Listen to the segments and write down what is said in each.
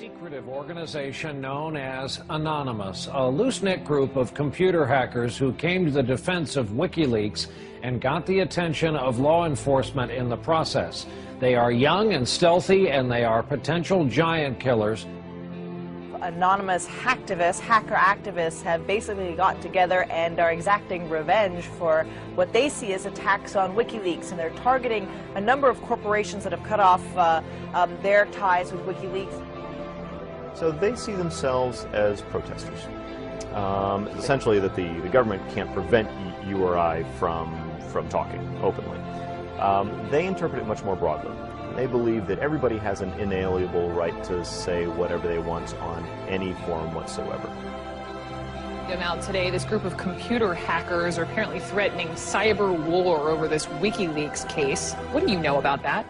secretive organization known as Anonymous, a loose-knit group of computer hackers who came to the defense of WikiLeaks and got the attention of law enforcement in the process. They are young and stealthy, and they are potential giant killers. Anonymous hacker activists have basically got together and are exacting revenge for what they see as attacks on WikiLeaks, and they're targeting a number of corporations that have cut off their ties with WikiLeaks. So they see themselves as protesters. Essentially that the government can't prevent you or I from talking openly. They interpret it much more broadly. They believe that everybody has an inalienable right to say whatever they want on any forum whatsoever. Now today, this group of computer hackers are apparently threatening cyber war over this WikiLeaks case. What do you know about that?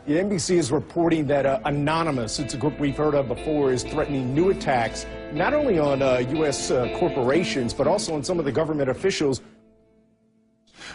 Yeah, NBC is reporting that Anonymous, it's a group we've heard of before, is threatening new attacks not only on U.S. corporations, but also on some of the government officials.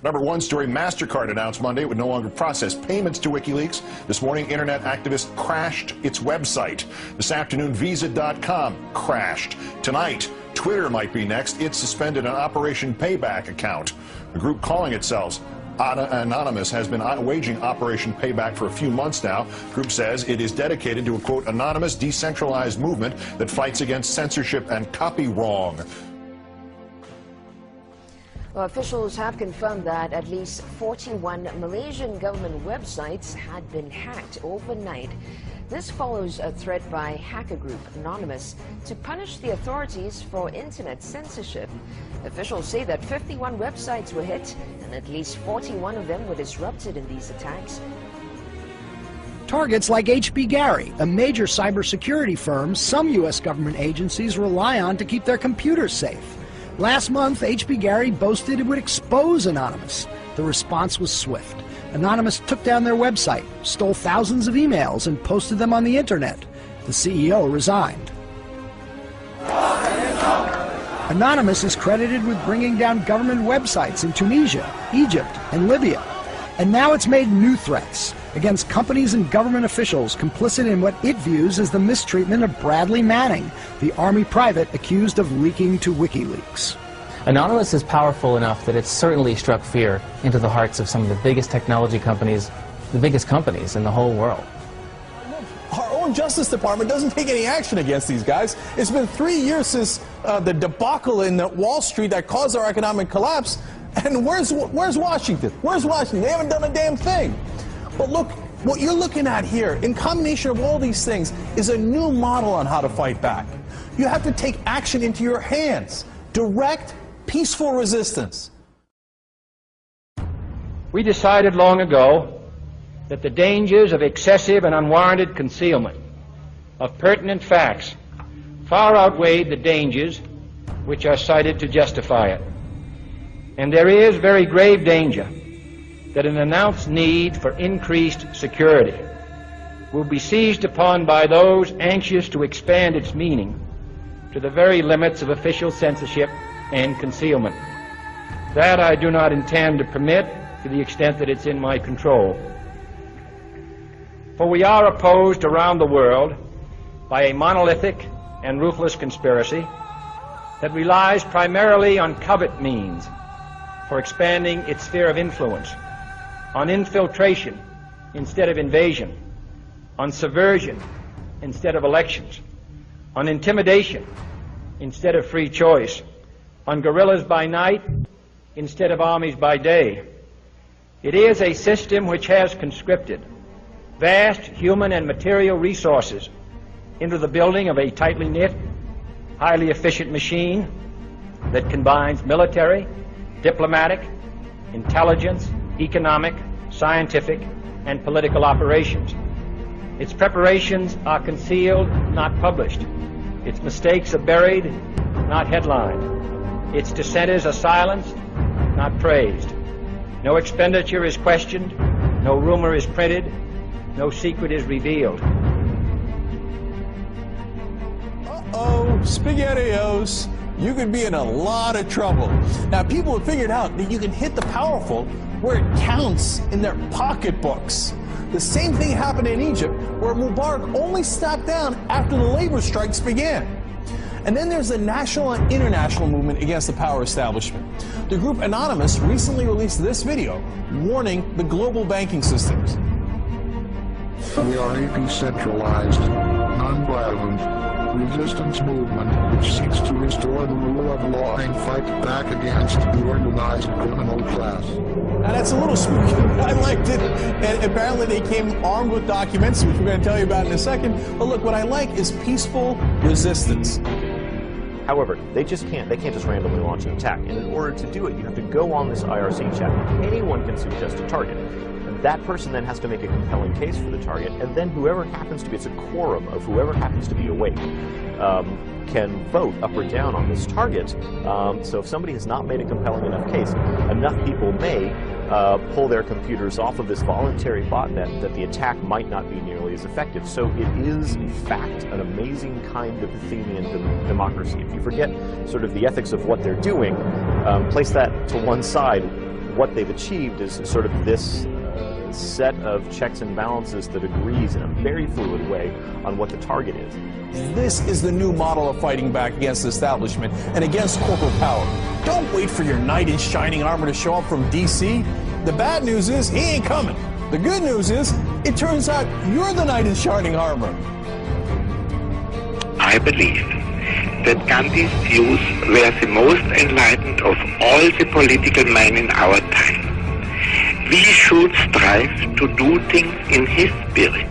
Number one story, MasterCard announced Monday it would no longer process payments to WikiLeaks. This morning, internet activists crashed its website. This afternoon, Visa.com crashed. Tonight, Twitter might be next. It suspended an Operation Payback account. The group calling itself Anonymous has been waging Operation Payback for a few months now. The group says it is dedicated to a, quote, anonymous, decentralized movement that fights against censorship and copy wrong. Well, officials have confirmed that at least 41 Malaysian government websites had been hacked overnight. This follows a threat by hacker group Anonymous to punish the authorities for internet censorship. Officials say that 51 websites were hit and at least 41 of them were disrupted in these attacks. Targets like HB Gary, a major cybersecurity firm some U.S. government agencies rely on to keep their computers safe. Last month, HB Gary boasted it would expose Anonymous. The response was swift. Anonymous took down their website, stole thousands of emails, and posted them on the internet. The CEO resigned. Anonymous is credited with bringing down government websites in Tunisia, Egypt, and Libya. And now it's made new threats against companies and government officials complicit in what it views as the mistreatment of Bradley Manning, the Army private accused of leaking to WikiLeaks. Anonymous is powerful enough that it's certainly struck fear into the hearts of some of the biggest technology companies, the biggest companies in the whole world. Our own Justice Department doesn't take any action against these guys. It's been 3 years since the debacle in Wall Street that caused our economic collapse. And where's Washington? Where's Washington? They haven't done a damn thing. But look, what you're looking at here, in combination of all these things, is a new model on how to fight back. You have to take action into your hands. Direct, peaceful resistance. We decided long ago that the dangers of excessive and unwarranted concealment of pertinent facts far outweighed the dangers which are cited to justify it. And there is very grave danger that an announced need for increased security will be seized upon by those anxious to expand its meaning to the very limits of official censorship and concealment. That I do not intend to permit to the extent that it's in my control. For we are opposed around the world by a monolithic and ruthless conspiracy that relies primarily on covert means for expanding its sphere of influence, on infiltration instead of invasion, on subversion instead of elections, on intimidation instead of free choice, on guerrillas by night instead of armies by day. It is a system which has conscripted vast human and material resources into the building of a tightly knit, highly efficient machine that combines military, diplomatic, intelligence, economic, scientific, and political operations. Its preparations are concealed, not published. Its mistakes are buried, not headlined. Its dissenters are silenced, not praised. No expenditure is questioned, no rumor is printed, no secret is revealed. Uh-oh, SpaghettiOs. You could be in a lot of trouble. Now, people have figured out that you can hit the powerful where it counts in their pocketbooks. The same thing happened in Egypt, where Mubarak only stepped down after the labor strikes began. And then there's the national and international movement against the power establishment. The group Anonymous recently released this video warning the global banking systems. We are a decentralized, non-violent resistance movement which seeks to restore the rule of law and fight back against the organized criminal class. Now that's a little spooky. I liked it. And apparently they came armed with documents, which we're going to tell you about in a second. But look, what I like is peaceful resistance. However, they can't just randomly launch an attack. And in order to do it, you have to go on this IRC chat. Anyone can suggest a target. And that person then has to make a compelling case for the target, and then whoever happens to be, it's a quorum of whoever happens to be awake, can vote up or down on this target. So if somebody has not made a compelling enough case, enough people may pull their computers off of this voluntary botnet that the attack might not be nearly as effective. So it is, in fact, an amazing kind of Athenian democracy. If you forget sort of the ethics of what they're doing, place that to one side, what they've achieved is sort of this set of checks and balances that agrees in a very fluid way on what the target is. This is the new model of fighting back against the establishment and against corporate power. Don't wait for your knight in shining armor to show up from D.C. The bad news is he ain't coming. The good news is it turns out you're the knight in shining armor. I believe that Gandhi's views were the most enlightened of all the political men in our time. We should strive to do things in his spirit,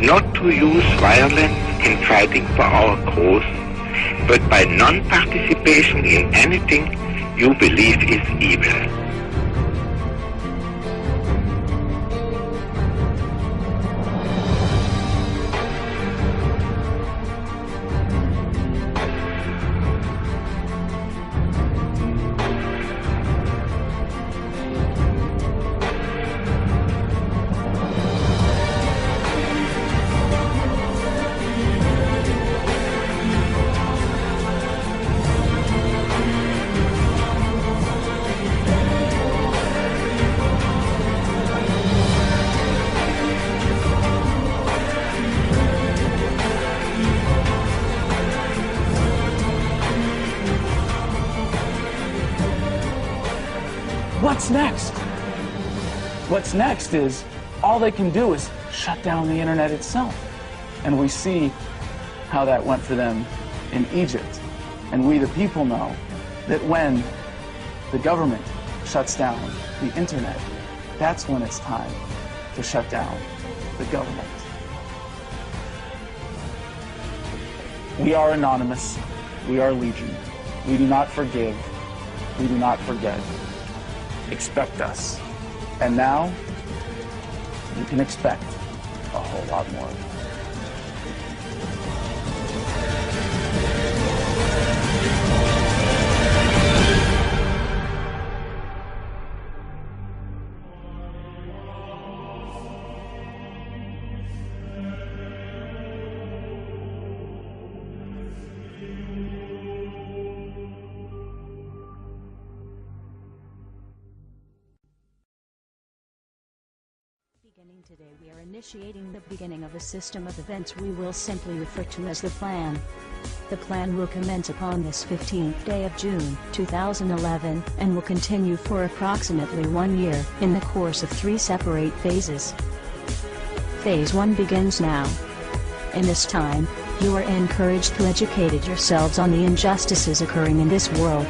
not to use violence in fighting for our cause, but by non-participation in anything you believe is evil. What's next? What's next is all they can do is shut down the internet itself. And we see how that went for them in Egypt. And we, the people, know that when the government shuts down the internet, that's when it's time to shut down the government. We are anonymous. We are legion. We do not forgive. We do not forget. Expect us. And now, you can expect a whole lot more. Today we are initiating the beginning of a system of events we will simply refer to as the plan. The plan will commence upon this 15th day of June, 2011, and will continue for approximately 1 year, in the course of 3 separate phases. Phase 1 begins now. In this time, you are encouraged to educate yourselves on the injustices occurring in this world.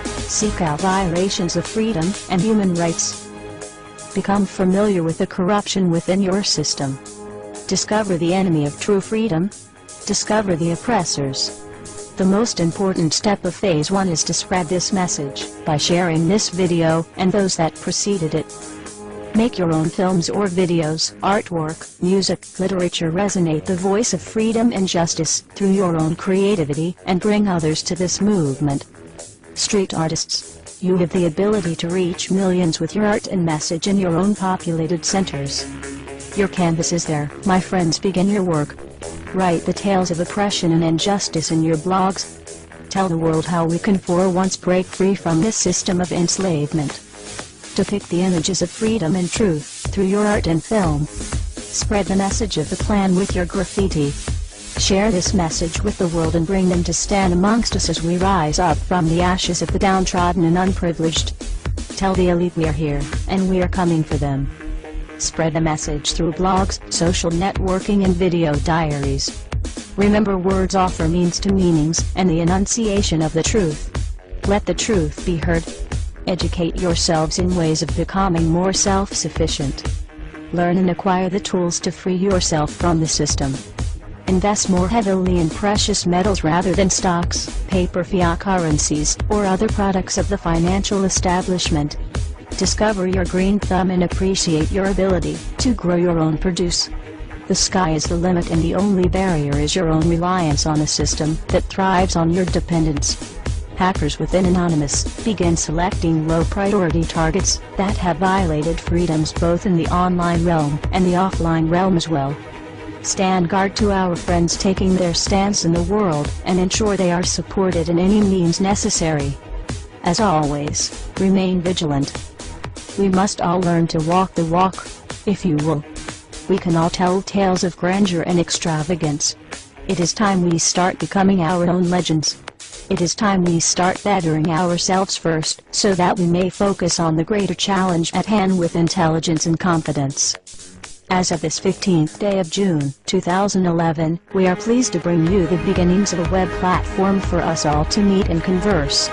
Seek out violations of freedom and human rights. Become familiar with the corruption within your system. Discover the enemy of true freedom. Discover the oppressors. The most important step of Phase 1 is to spread this message by sharing this video and those that preceded it. Make your own films or videos, artwork, music, literature resonate the voice of freedom and justice through your own creativity and bring others to this movement. Street artists, you have the ability to reach millions with your art and message in your own populated centers. Your canvas is there, my friends. Begin your work. Write the tales of oppression and injustice in your blogs. Tell the world how we can for once break free from this system of enslavement. Depict the images of freedom and truth through your art and film. Spread the message of the plan with your graffiti. Share this message with the world and bring them to stand amongst us as we rise up from the ashes of the downtrodden and unprivileged. Tell the elite we are here, and we are coming for them. Spread the message through blogs, social networking and video diaries. Remember, words offer means to meanings, and the enunciation of the truth. Let the truth be heard. Educate yourselves in ways of becoming more self-sufficient. Learn and acquire the tools to free yourself from the system. Invest more heavily in precious metals rather than stocks, paper fiat currencies, or other products of the financial establishment. Discover your green thumb and appreciate your ability to grow your own produce. The sky is the limit, and the only barrier is your own reliance on a system that thrives on your dependence. Hackers within Anonymous begin selecting low-priority targets that have violated freedoms both in the online realm and the offline realm as well. Stand guard to our friends taking their stance in the world, and ensure they are supported in any means necessary. As always, remain vigilant. We must all learn to walk the walk, if you will. We can all tell tales of grandeur and extravagance. It is time we start becoming our own legends. It is time we start bettering ourselves first, so that we may focus on the greater challenge at hand with intelligence and confidence. As of this 15th day of June, 2011, we are pleased to bring you the beginnings of a web platform for us all to meet and converse.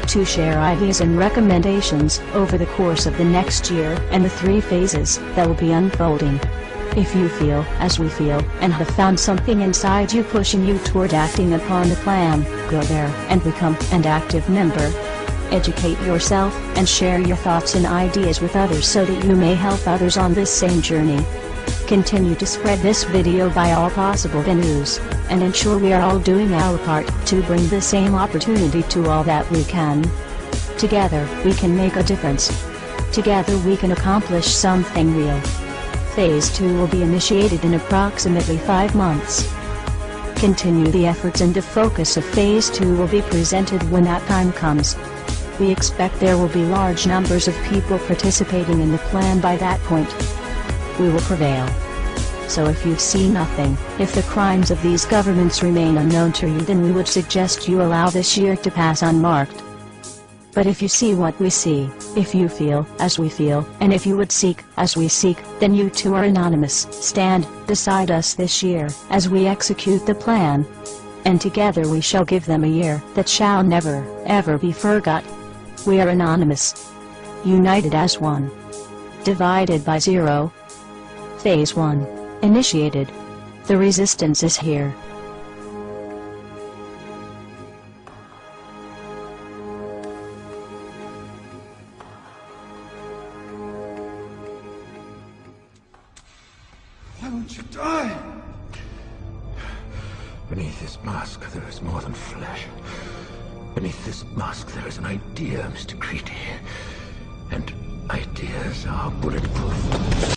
To share ideas and recommendations over the course of the next year and the 3 phases that will be unfolding. If you feel, as we feel, and have found something inside you pushing you toward acting upon the plan, go there and become an active member. Educate yourself and share your thoughts and ideas with others so that you may help others on this same journey. Continue to spread this video by all possible venues, and ensure we are all doing our part to bring the same opportunity to all that we can. Together, we can make a difference. Together we can accomplish something real. Phase 2 will be initiated in approximately 5 months. Continue the efforts, and the focus of Phase 2 will be presented when that time comes. We expect there will be large numbers of people participating in the plan by that point. We will prevail. So if you see nothing, if the crimes of these governments remain unknown to you, then we would suggest you allow this year to pass unmarked. But if you see what we see, if you feel as we feel, and if you would seek as we seek, then you too are anonymous. Stand beside us this year as we execute the plan. And together we shall give them a year that shall never, ever be forgot. We are anonymous. United as one. Divided by 0. Phase 1. Initiated. The resistance is here. Why won't you die? Beneath this mask there is more than flesh. Beneath this mask there is an idea, Mr. Creedy. And ideas are bulletproof.